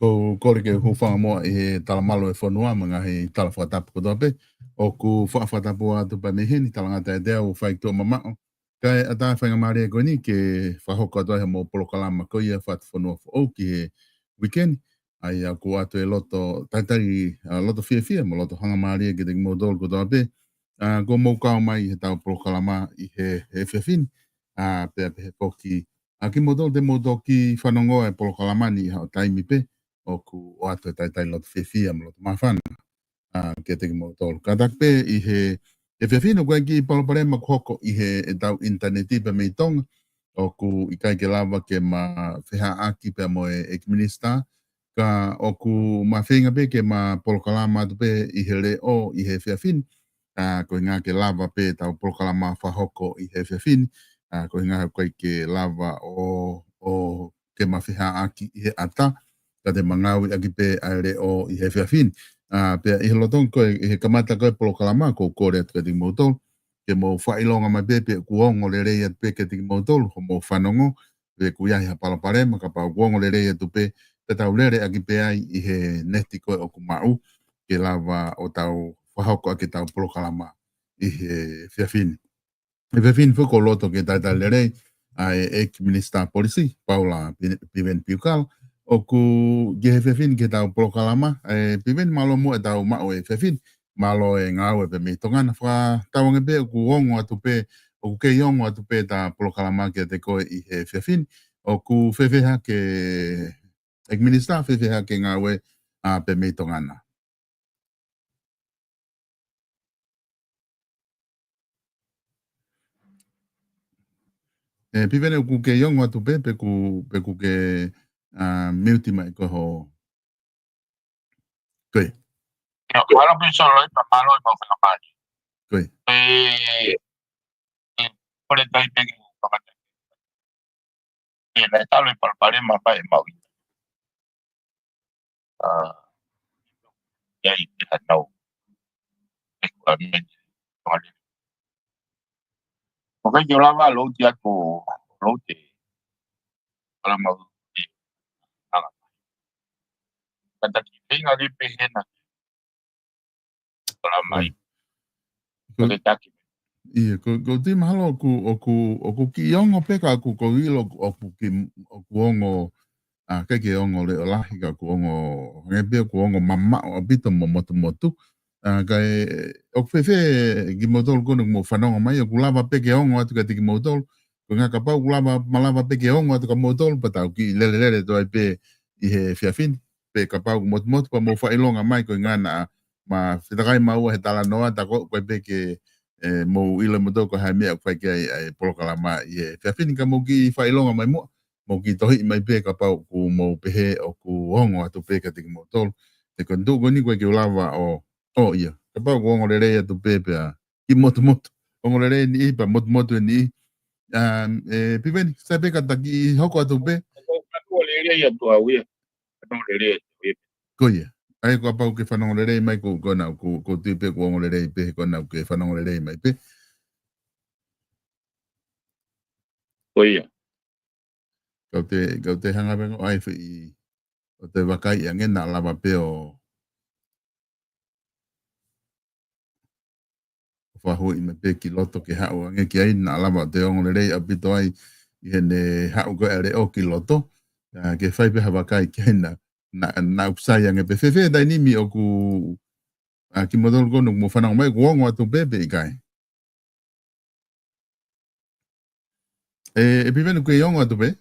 Ko kore ke hufanga mo e tala malo e whanua mga he tala whatapu kodope. O ku whatapu atu pa mehe ni tala ngata e dea o whaik tō mamao. Kai ata whainga maria koe ni ke whahoko atoa he mo polokalama ko ia whatu whanua o ki he weekend. ai a ko atu e loto taitari loto fia mo loto hanga maria ke te modol ko tape ko mo ka mai he tau proklama I he fefin pe poki ki modol de modol ki whanongo e proklama ni ha taimi pe o ku o atu e taitai loto fia mo loto mawhana ke te modol katak pe he fefin o kwa ki palopare ma koko he e tau interneti pe me tonga o ku I kai ke lava ke ma whiha aki pe mo e minister ka oku mawhinga pe ke ma polokalama tu pe I he reo I he whiawhini, ko ngā ke lava pe tau polokalama whahoko I he whiawhini, ko ngā koe ke lava o ke mawhiha aki I he ata, ka te mangawi aki pe a reo I he whiawhini. Pea I he lotong koe, I he kamata koe polokalama ko kore atu ka tiki mautolu, ke mo whailonga mai pe kuongo le rei atu pe ka tiki mautolu, ho mo whanongo, pe kuiahi ha palaparema, ka pao kuongo le rei atu pe te tau lere aki pe ai I he neti koe o kumau ke lava o tau whahoko ake tau polokalama I he whiawhini. E whiawhini whuko loto ke taitai lere ai ex-minister polisi, Paula Piven Piukal, o ku ke he whiawhini ke tau polokalama, Piven malo mo e tau mao e whiawhini, malo e ngau e pe me tongana wha tawanga pe o ku ongo atu pe, o ku kei ongo atu pe ta polokalama ke te koe I he whiawhini, o ku whiawhiha ke ek minister whiwhiha ke ngā we pe me tongana. Pivene ku ke yongo atu pe ku ke miuti mai ko ho. Koe. Wala pe solo pa malo pa fa pa. Koe. Pore tai pe ki pa ka. Le talo pa pare ma pa e mau. Ya I te hatau. E ku ame. O ka yo lava lo ti atu lo te. Ala mau. Ala. Kata ki pinga di pe hena. Ala mai. Ko te taki. Ia, ko ti mahalo oku ki ongo peka ku ko ilo oku ongo ke ongo le olahi ka ku ongo ngebe ku ongo mama o bito mo motu kai o fefe ki motol kono mo whanonga mai o kulava peke ongo atu ka tiki motol ko ngā kapau kulava malava peke ongo atu ka motol patau ki lele to ai pe I he whiawhini pe kapau motu pa mo whailonga mai ko ngā na ma whitakai maua he tala noa ta koe peke mo ila moto ko hai mea kwai ke ai polokalama I he whiawhini ka mo ki whailonga mai mua mo ki tohi mai pe kapau ku mo pehe o ku ongo atu pe ka tiki motol te kondu goni koe ki ulava o ia kapau ku ongo rere atu pe pea ki motu ongo rere ni I pa motu ni piveni sai pe ka taki hoko atu pe Ko rere atu au ia ko rere ko ia ai ko apau ke whanongo rere mai ko na ko tui pe ko ongo rere pe ko na ke whanongo rere mai pe ko ia kau te hanga bengo ai whi o te wakai a ngena lava pe o whahui me pe ki loto ke hao ange ki ai na lava te ongo rei a pito ai I hene hao ko ere o ki loto ke whai pe hawa kai ke na upsai ange pe whewhe dai nimi o ku ki modol kono mo whanau mai ku ongo atu pepe I kai e pivenu ke ongo atu pe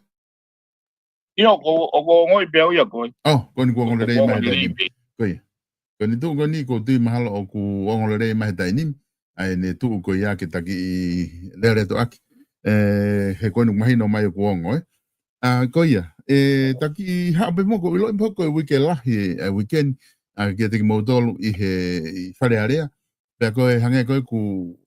Io ko ngoi pe au ia ko koni ku ongo rei mai dai nimi koe koni tu koni ko tui mahalo o ku ongo rei mai dai nimi ai ne tu ko ia ke taki lere to aki he konu mahino mai ko ongo ko ia taki hape mo ko ilo ko weekend lahi weekend ke te modol I he whare area pe ko hange ko ku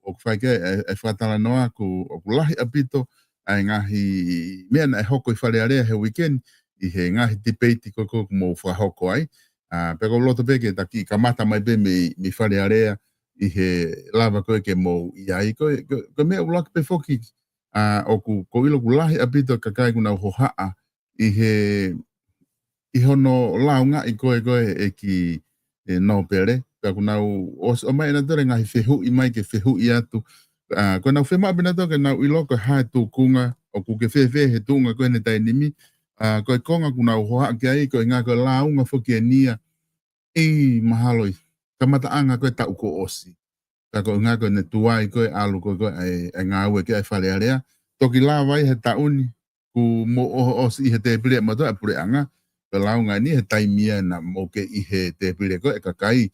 o whai ke whatala noa ku o lahi apito ai ngahi mea na hoko I whare area he weekend I he ngahi debate ko mo whahoko ai pe ko loto pe ke taki kamata mai pe mi whare area I he lava koe ke mo iai koe mea ulak pe foki o ko ilo ku lahi apito kakai kuna hohaa I hono launga I koe e ki no pere ka kuna o mai na tere ngahi whehu I mai ke whehu I atu ko na whema bina toke na ilo ko hae tu kunga o ku ke whewe he tunga koe ne tai nimi Koe konga kuna uhoa ki ai, koe ngā koe launga whuki e nia, mahalo i, kamata anga koe tau ko osi. Ka koe ngā koe ne tuai koe alu koe ngā ue ki ai whale area, toki la vai he tauni, ku mo osi i he te pire mato e pure anga, ka launga ni he taimia na mo ke i he te pire koe, ka kai,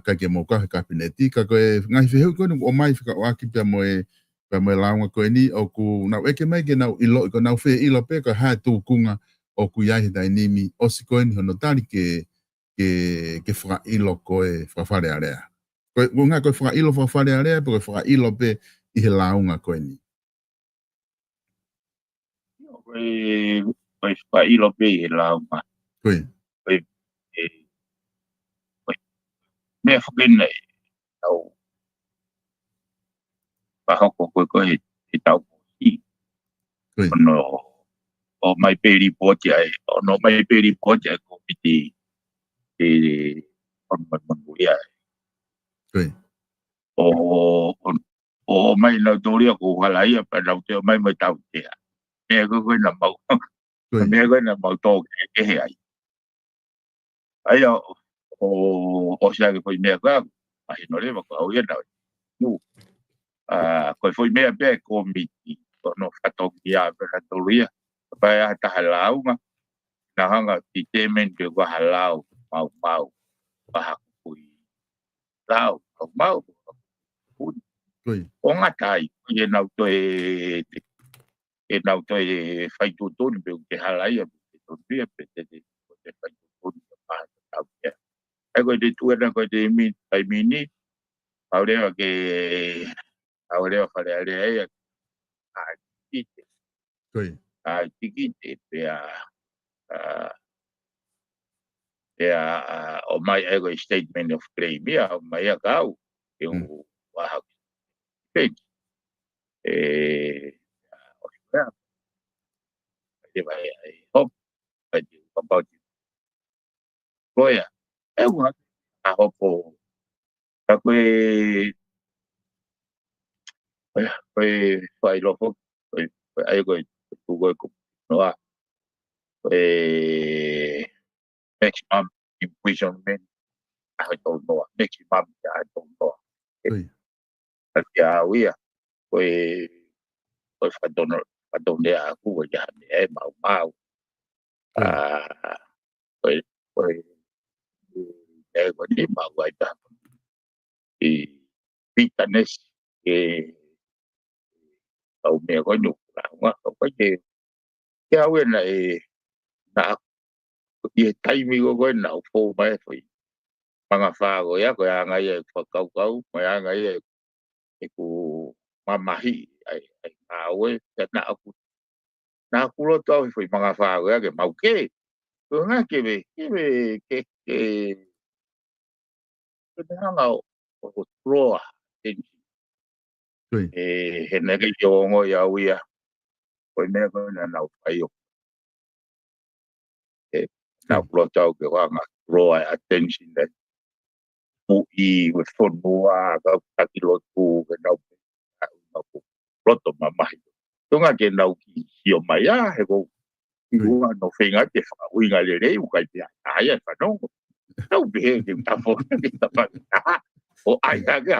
kai ke mo ka he kapineti, ka koe ngai whiheu koe o mai whika waki pia moe launga koe ni, o ku nau eke mai ke nau ilo, ko nau whi ilo pe, ka hae tū kunga, o ku iai he tainimi, osi koe ni hono tari ke whaka ilo koe whawhare area. Koe ngā koe whaka ilo whawhare area, koe whaka ilo pe i he launga koe ni. Koe whaka ilo pe i he launga. Koe. Mea whakena e tau pahoko koe he tau i. Ono o mai peri pōtia e, ono mai peri pōtia e ko piti ono mai manguia e. Koe. O mai nau tōria ko halaia pa nau te mai tau tea. Mea koe na mau. Mea koe na mau tō ke he ai. Ai o sea ke foi mea koe ahi no rewa ko au ia nau. Koe foi mea pia ko miti. Kono whatongi a pera tōria. Pai a taha launga. Na hanga ti temen ke waha lau. Mau. Waha kui. Lau. Mau. O ngatai. E nau toi whaitutoni pe ke halaia. Tōria pe te whaitutoni. Ai koe te tuena koe te mini. Aurea ke aurea whare area ea. Kite. Koe. Kite pea o mai ego statement of claim ia o mai a kau e o waha page o sea e vai hop vai about koia e wa a hopo ka koe fai lofo koe ai koe koe noa maximum imprisonment I don't know maximum I don't know porque a uia koe whadone aku o ia me e mau koe e koe ni mau ai ta i bitterness au mea koe nuk nga koe ke au e na na i e taimi koe na u fō mai fai panga whāgo ia koe anga ia e whakaukau koe anga ia e ku mamahi ai awe te na aku roto au fai panga whāgo ia ke mau ke koe ngā ke te hanga o troa he neke i ongo i au ia koe mea koe na nau whai o nau roto au ke wanga troa attention that i with whonua ka kaki lotu ke nau roto mamahi tunga ke nau ki hio mai a he ko iua no whenga te whauinga le rei ukai te aia whanongo nau behe ke mtafona ke tapata o ai ta ke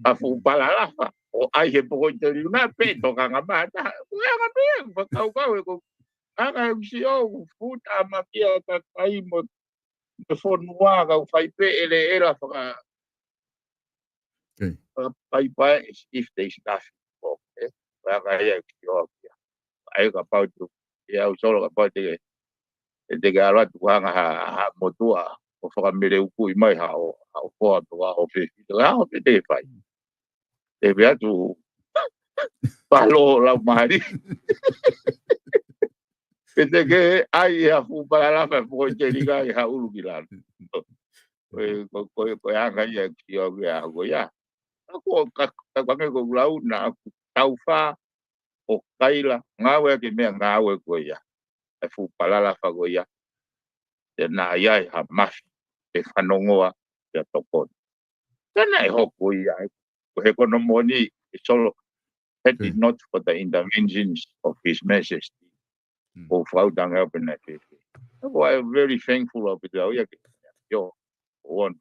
afu palalafa o ai he poko i te riuna pe toka ngā mata anga behe whakaukau e ko anga e usi o futa makia ka kai mo te whonua ka whai pe ele era whaka pai if there's nothing wrong anga e usi o ai ka pau tu ia o solo ka pau te ke ala tu hanga ha motua o whakamere uku i mai ha o whoa tu o pe te whai e bea tu palo lau mahari pe te ke ai ha fu para la po te liga i ha uru ki lan ko hanga ia ki o ia go ia ko ka ko lau na tau fa o kaila ngawe ke mea ngawe ko ia e fu palala fa go ia te na ia ha mafi e whanongoa te toko tēnā e hopo ia ko he kono moni e solo had it not for the interventions of His Majesty o fau danga pena te I'm very thankful of it ya ke yo on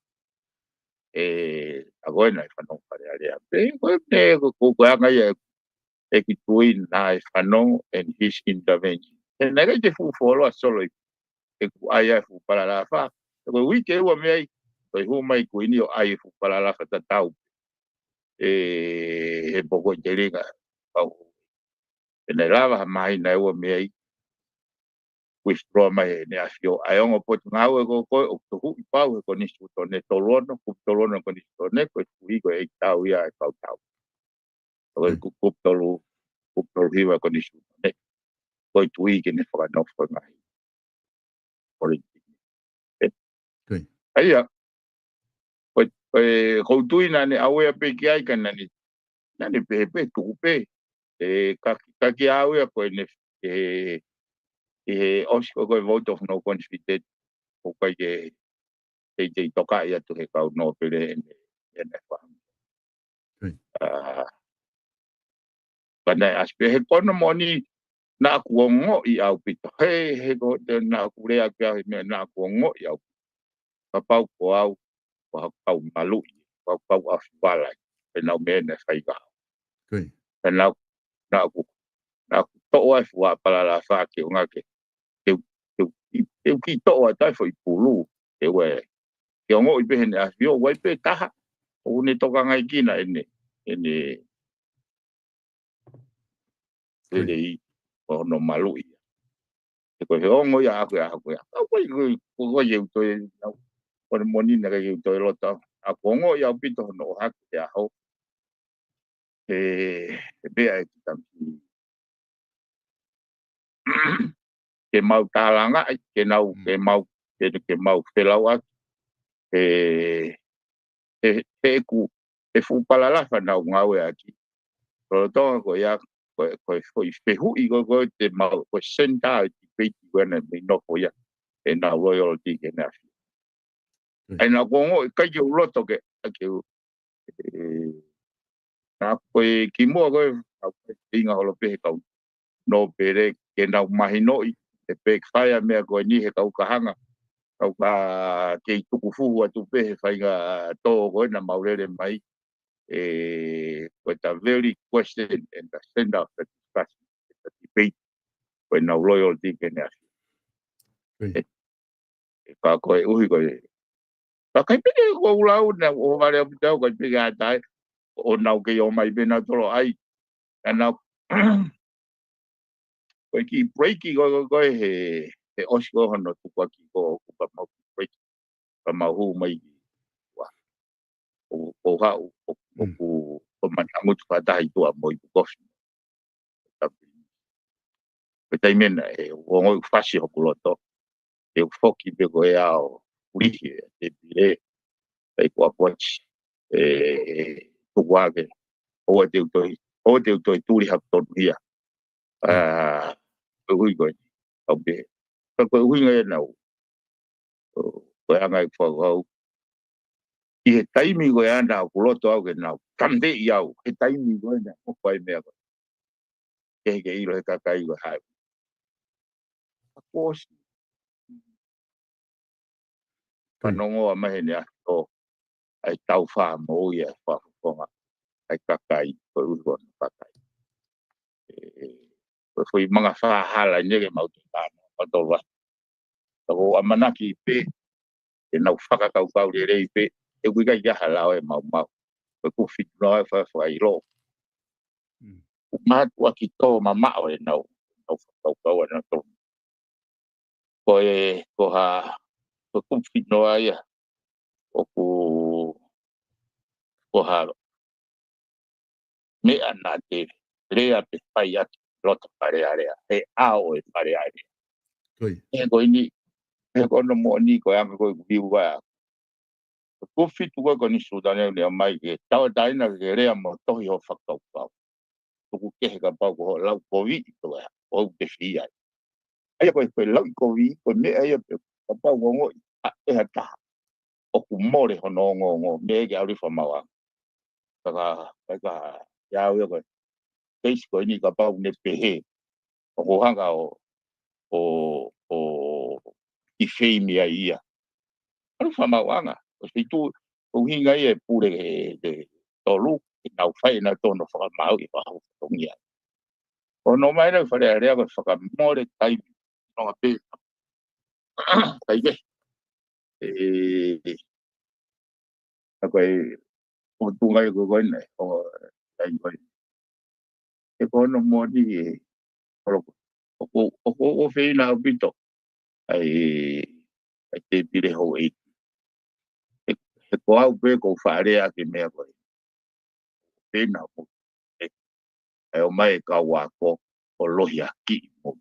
agora nai whanau pare area pe ko anga ia e ki tui nai whanau and his intervention nega te fu folo solo e ku ai fu para la fa ko wiki ua mei ko hu mai ku ini o ai fu para la fa tatau e poko te ringa pau e nei lava mai na ua mei withdraw mai ne afio ai ongo po ngau e ko o to hu pau e ko ni su to ne tolono ku tolono ko ni to ne ko hui ko e tau ia e pau tau ko ku tolo hiwa ko ni su ne ko tui ke ne fa no fa mai por ai ya ko tui na ne awe pe ki ai kana ni na ne pe tu pe ka ki awe ko ne osko ko vote of no confidence o ka ye te toka ia tu he kau no pere ne fa kana aspe he kono moni na kuongo I au pito he ko na kure aka me na kuongo I au pa pau ko au pa pau malu pa pau afala e na me ne fai ka na na to wa fu para la fa ke unga ke eu ki to wa tai foi pulu e we ke ngo I be ne afio wa pe taha o ne toka ngai kina ene ele o no malu ko he ongo ya ko ko ye to ko moni na ye to lo ta a kongo ya pito no ha ya ho be ai tam ke mau talanga ke nau ke mau pelawa ku fu palala fa na ngawe aki to ko ya ko fe hu I go te mau ko senta ki pe ki wana me no ko ya e na royalty ke na ai na kongo ka yo loto ke na ko ki mo ko inga holo pe ka no pere ke na mahino I te pe faya me ko ni he ka hanga ka ke tuku fu atu pe fainga to ko na maurere mai with a very question and the center of the discussion, the debate, when no loyalty can happen. Ka ko uhi ko ka kai pe ko ulau na o vale o ko pe ga dai o na ke o mai be na tolo ai na ko ki breaking ko he osgo hono tu ko ki ko pa mau break pa mau mai wa o ha o manangu tu ka dai tu a moi ko Petai mena o ngoi fasi ho kuloto e foki be go ya o urihi e bile e ko apochi to wage o te utoi turi hap tonuia ui go o be ko ui ngai na ko anga I fo I he taimi go anda kuloto au ke na kande iau he taimi go na o pai me ko ke iro he kakai go hai ko panongo a mahe ne o ai tau wha mo ia wha whonga ai kakai ko uruon kakai ko foi manga wha hala nege mau te tāna o tō wa o amanaki pe e nau whakakau kau re rei pe e wiga iaha lao e mau ko ku whitno e wha I ro ku mātua ki tō mamao e nau whakau kau ana tō ko ha ko ku whitno ia o ko ha me ana te rea pe whai atu lota pare area he ao e pare area e ko ini e ko no mo ni ko anga ko viu wa ko fitu ko ni sudane le mai ke tau daina ke rea mo tohi ho whakau kau ko ke ka pau ko lau ko vi to ya o te fia ai ko lau ko vi ko me ai ka pau ko ngo e ha ta o ku more ho no ngo me ke ari fa mawa ka ya o ko Keis ko ni ka pau ne pehe o hanga o i whemi a ia. Ano whamawanga, o se tu o hinga e pure de tolu, e nau whai na tono whakamau i wahu whatongia. O no mai rau whare area ko whakamore taimi, no a pe, taime. A koe, o tungai ko koe nei, o taimi koe. E kono mori e, o whina o pito, ai te pire ho e. He ko au pe ko wharea ke mea koe. Whina mo, e o mai ka wako, o lohi a ki mo,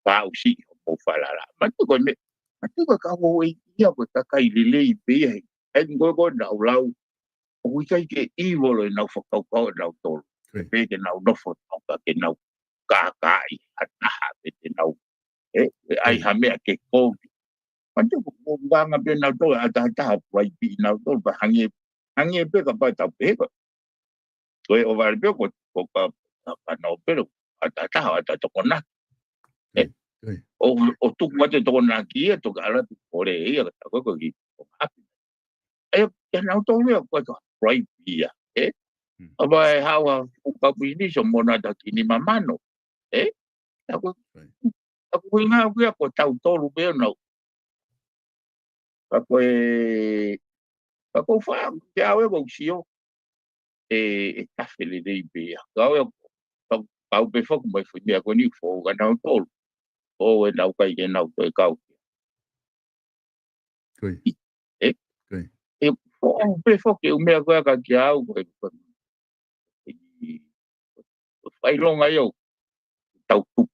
pāu si mo whalara. Matu koe me, matu koe ka ho e ia koe kakai lele i pēa he. E ngoe koe nau lau, o wikai ke ivolo e nau whakaukau e nau tolu. E pē ke nau nofo tauka ke nau kākai, hataha pe te nau. Ai ha mea ke kōki. Matu koe nganga pe nau tolu, ataha puai pi nau tolu, pa hangi e pe ka pai tau pēka. Koe o wale pe ko ka nau pero, ataha atatoko na. O tuku mate toko nā ki e toka ala tu kore e ia kata koe koe ki o hapi. E nau tō mea koe ka right pia. Aba e hawa ukapu ini so mona ta kini mamano. Ako inga kuia ko tau tolu mea nau. Ako wha ke awe ko sio. E tafele dei pia. Kau pe foku mai fui mea koe ni fo ka nau tolu. O e nau kai ke nau koe kau. Koe. E pe foku e umea koe ka ki au koe. Whai longa iau. Tau tup,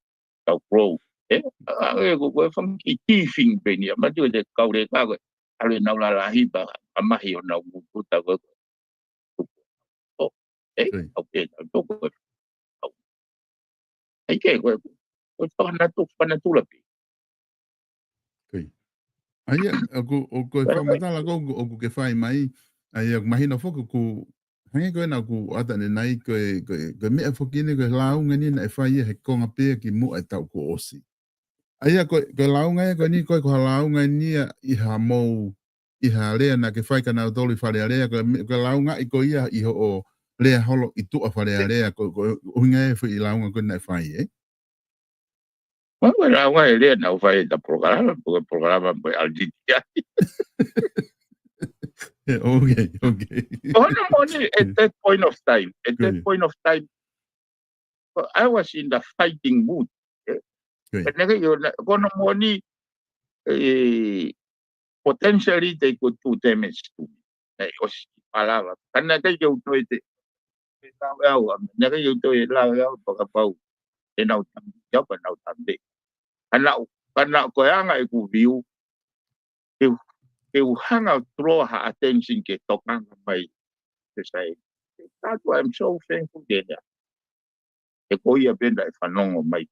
tau pro. E koe whanki tifing peni. Matu e te kaure ka koe. Alu e nau la lahi pa amahi o nau mututa koe. Au pe tau koe. Ai ke koe. Koe whana tulapi. Ai o koe whamatala ko ke whai mai, ai o mahina whoku ku hange koe na ku atane nai koe mea whokine koe launga ni na e whai he konga pēa ki mua e tau ko osi. Ai koe launga e koe ni koe koe launga ni i ha mou i ha rea na ke whai ka nau tolu i whare rea koe launga i koe ia i ho o rea holo i tua whare rea koe uhinga e whi i launga koe na e whai Bueno, launga e rea nau whai ta programa, porque programa pues al ditia. Okay. Only at that point of time, I was in the fighting mood. Potentially they could do damage to me. Palabra. Kana kay yung to ite. Naka yung to ilaw pagkapaw. Inaw tambi, panaw tambi. Kana ko nga ikubiu. Eu hang out draw her attention ke tokang may say. That's why I'm so thankful that e ko ia benda e whanongo mai.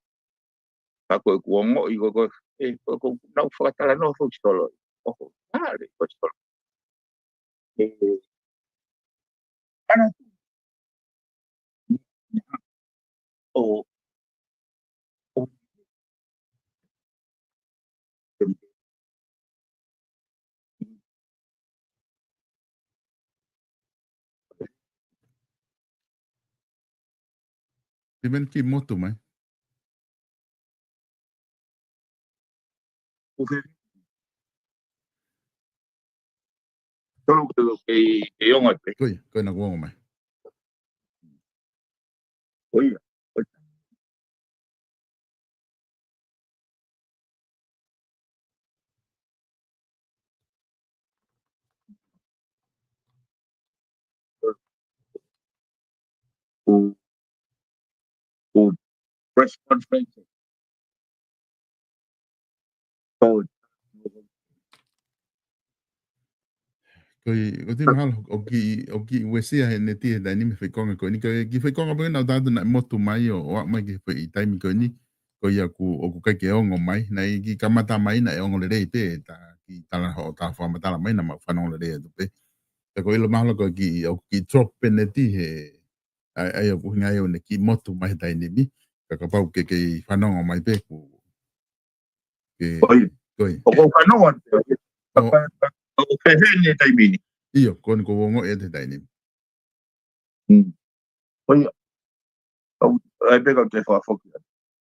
Kako e kuongo i ko nau whakatala no whakstolo. Oho, tāre whakstolo. Ana o Timen ki motu mai. Tolo ke onga pe. Koe na kuongo mai. Oia. O press conference. So Koe te mahalo o ki uesia he ne tia dai ni me whekonga koe ni ki whekonga pēna o tātu na motu mai o mai ki whai taimi koe ni koe ia o ku kai ke ongo mai na i ki kamata mai na e ongo le rei pē ki tala ho tā whamatala mai na ma whanongo le rei atu pē ta koe ilo mahalo koe ki drop pēne ti he ai o kuhinga e o ne ki motu mai dai ni mi ka pau ke whanongo mai pē ku Oi. Koi. O kanoa te o pehene taimini. Iyo, kon ko wongo e te taini. Oi. Ai pega te fa foki.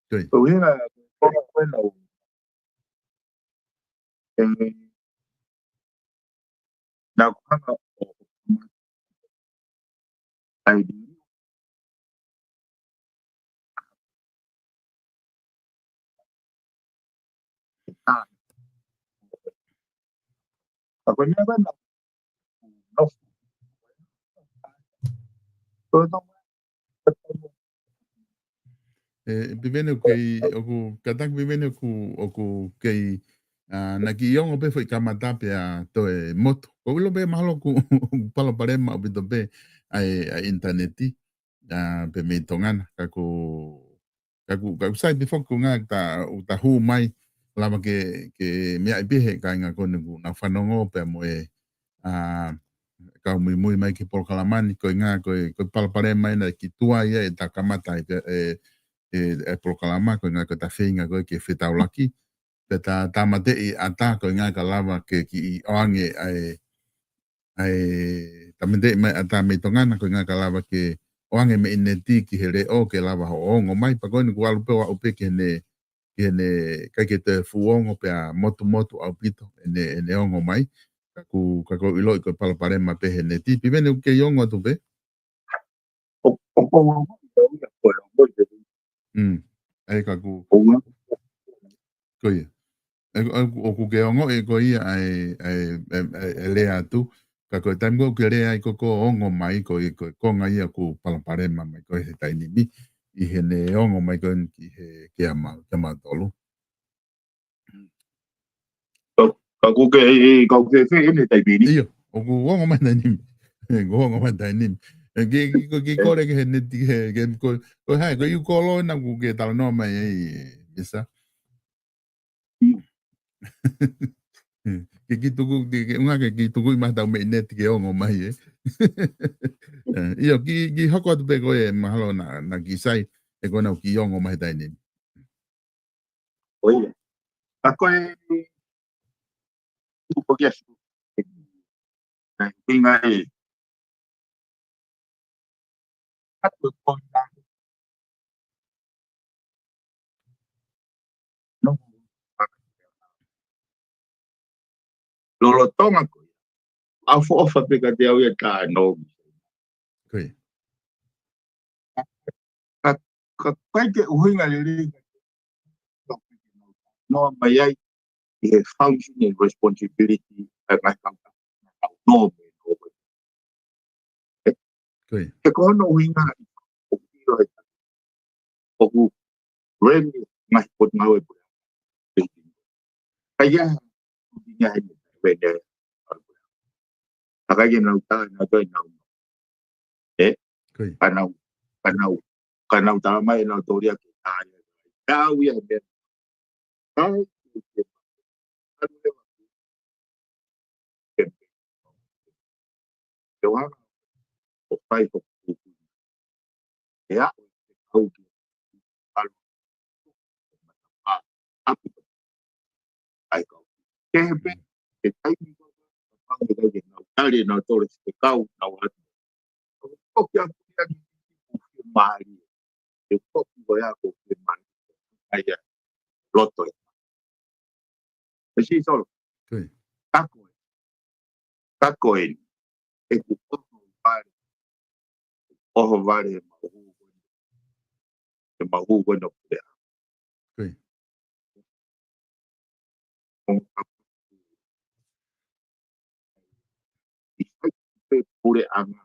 Koi. O hina ko na o. Na kanga o ai ako na ba na no no Pimene kei oku katak pimene oku kei na ki yongo pe foi kamata pe a to e moto. Ko lo be malo ku palo pare ma bito be ai interneti pe me tongana kaku sai before ku nga ta hu mai lama ke me ai be ka nga ko na fanongo pe mo e ka muy mai ki por kalamani ko nga ko palo pare mai na ki tua ia e ta kamata e proklama ko nga ka ta whinga ko ke whetau laki. Te ta tamate i ata ko nga ka lava ke ki i oange tamate mai ata me tongana ko nga ka lava ke oange me ineti ki he reo ke lava ho ongo mai pa ko ni kualu pe wa upe ke ne kai ke te fuongo pe a motu au pito ene ongo mai kako ilo ko palapare ma pe he neti pi vene ke yongo tu pe ai kako koia o ku ke ongo e ko ia ai le atu ka ko tango ke le ai ko ongo mai ko nga ia ku palaparema mai ko he taini mi i he ne ongo mai ko ki he ke ama tolu ka ku ke ene taimini iyo o ku ongo mai taini mi ongo mai taini mi ke ko le ke he ne ke ko hai ko yu ko lo na ku ke talo no mai isa ke tuku unga ke tuku ma ta me net ke ongo mai io ki hoko tu pe ko e mahalo na ki sai e ko na ki ongo mai dai ni oi ako e tu ko yes na pinga e ako ko na no lo tonga ko a fo ofa pe ka te au e ka no koi ka kai ke uhinga le no mai ai e function and responsibility at my company no koi ke ko no uhinga o kiro o ku remi mai pot mau e kaya niya pwede akaya na uta na to na koi kanau tama e na toria ke ai tau ia be ai ke wa o pai ko ya au ki alu a ai ko ke be ke tai ni ko pa ke ke na tali na tore ke kau na wa ko ya ki mari e ko ko ya ko ke mari ai ya loto e si solo koi kako e ku o vale mahu no pe koi pure ama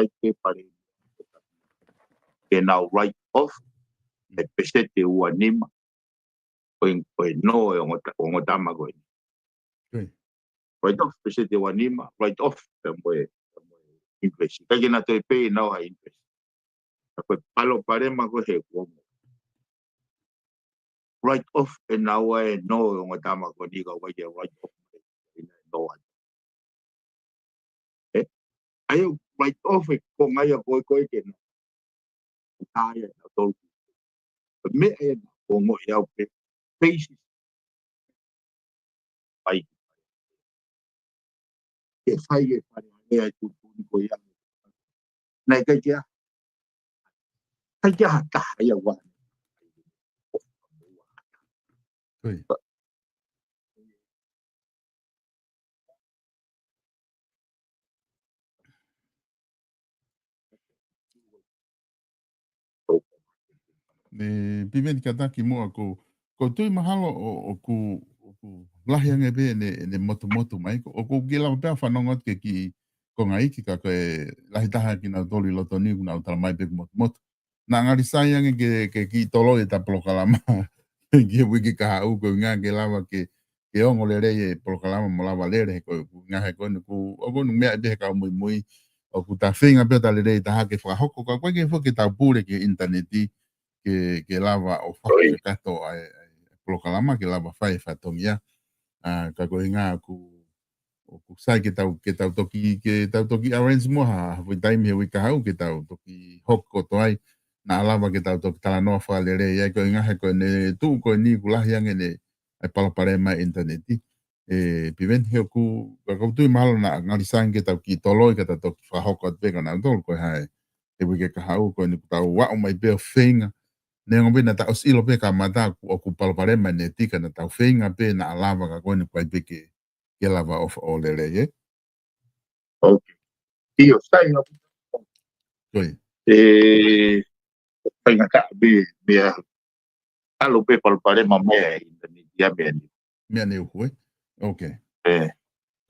ai ke pare ke now right off e pesete ua nima o no e o ngota mago koi right off pesete ua nima right off e mo English ke na te pe no ha English ko palo pare mago he ko right off e now e no e ngota mago ni ga wa right off no ai right off e ko ngai ko ke na ai na to me e o mo ya pe faces pai. E fai e fai e ai tutuni ko ia. Nei kai kia. Kai kia hata ia wa. Oi. Pimeni kataki moa ko tui mahalo o ku lahi ange be ne motu mai o ku gila pea whanongot ke ki ko ngai ki ka koe lahi taha ki na toli loto ni kuna utala mai pe motu. Na ngari sai ange ke ki tolo e ta polokalama ki wiki ka hau ko ngā ke lava ke ongo le rei e polokalama mo lava lere ko ngā he koe ku o konu mea e behe ka mui o ku ta whinga pea ta le rei taha ke whakahoko ka koe ke whoke ta pūre ke interneti ke lava o whakawhakato ai polokalama ke lava whai whatongia ka koe ngā ku sai ke tau toki arrange moha hawhi taimi he wika hau ke tau toki hoko to ai na alava ke tau toki tala noa whale re ai koe ngahe koe ne tu koe ni kulahi ange ne ai palapare mai interneti piven he ku ka kautui mahalo na ngari sang ke tau ki toloi ke tau toki whahoko at peka na tolu koe hae he wike ka hau koe ni tau wao mai beo whenga ne ngombe na ta os ilo pe ka mata o ku palapare mai ne tika na tau whenga pe na alava ka koe ni koe peke ke lava of o le re ye. Okay. Io sai no. Oi. Pai ngaka be alo pe palapare ma me internet be ni. Mea ne uhu, okay.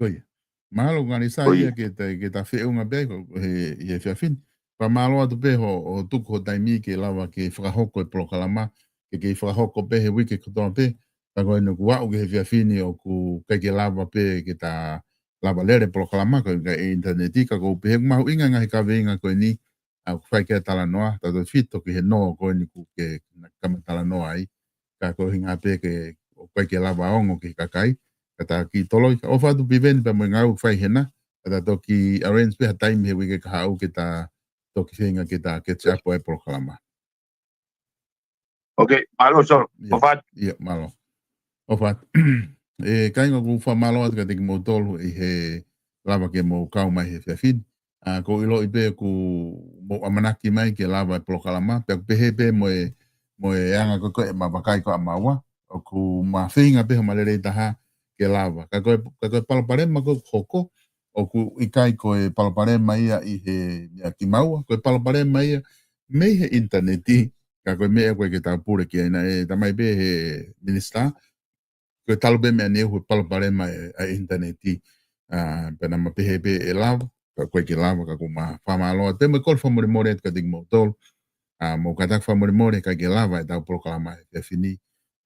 Oi. Mahalo ngani sa ia ke ta whiunga be he whiawhin. Pa mahalo atu pe ho tuku ho taimi ke lava ke whakahoko e polokalama ke whakahoko pe he wike kutoa pe ta koe no ku wau ke he whiawhini o ku ke lava pe ke ta lava lere polokalama ko ka interneti ka ko pe mahu inga ngahi ka veinga ko ni a ku whai ke tala noa ta to fito ke he noa ko ni ku ke kama tala noa ai ka ko hinga pe ke o ke lava ongo ke kakai kata ki toloi o fa tu biven pa mo ngau fai hena kata toki arrange pe time he wike ka hau ke ta toki finga ke ta ke chapo e proclama. Okay, malo so. Ofat. Ia malo. Ofat. Kainga ku fa malo at ka te mo tolu i he lava ke mo kau mai he fafin. Ko ilo i pe ku mo amanaki mai ke lava e proclama pe pe mo anga ko e mabakai ko amawa o ku ma finga pe ma le taha ke lava. Ka koe palaparema ko hoko, o ku ikai koe palaparema ia i he ki maua, koe palaparema ia mei he interneti, ka koe mea koe ke tā pure ki aina e tamai be he minister, koe talo be mea neu he palaparema a interneti, pena ma pehe be e lava, ka koe ki lava, ka koe ma whamaloa, te me kore whamore more et ka tik mo tolu, mo katak whamore more ka ke lava e tau proklama e fini,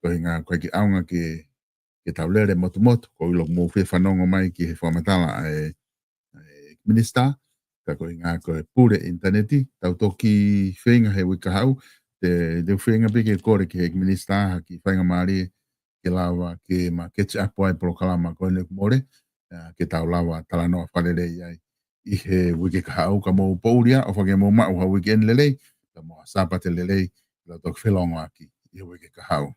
koe ngā koe ki aunga ke tau lere motu ko ilo mo fe whanongo mai ki he whamatala minister, ka koe ngā koe pure interneti, tau toki whenga he wika hau, te whenga pe ke kore ki he minister ha ki whainga maari ke lawa ke ma catch up ai proklama koe ne kumore, ke tau lawa tala noa whalere iai i he wike ka hau ka mou pouria o whake mou mau ha wike en lelei, ka moa sapate lelei, la toki whelongo aki i he wike ka hau.